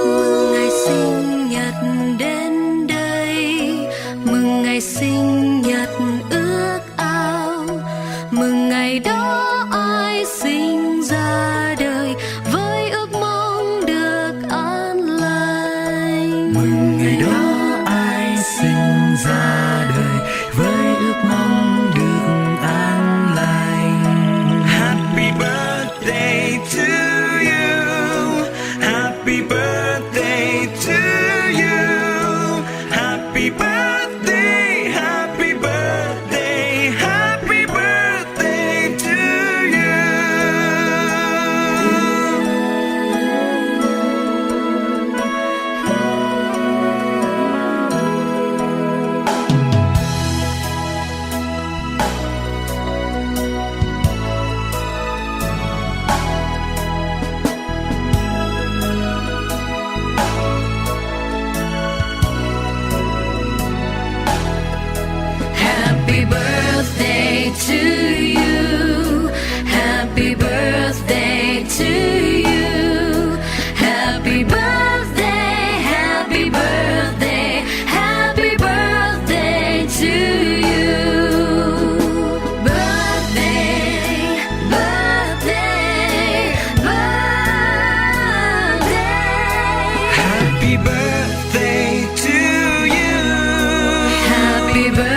Mừng ngày sinh nhật đến đây, mừng ngày sinh nhật ước ao, mừng ngày đó ai sinh ra đời với ước mong được an lành. Mừng ngày đó ai sinh ra đời với ước mong được an lành. Happy birthday to you. Happy birthday to you. Happy birthday, happy birthday, happy birthday to you. Happy birthday to you. Happy birthday to you. Happy birthday, happy birthday, happy birthday to you. Birthday, birthday, birthday. Happy birthday to you. Happy birthday.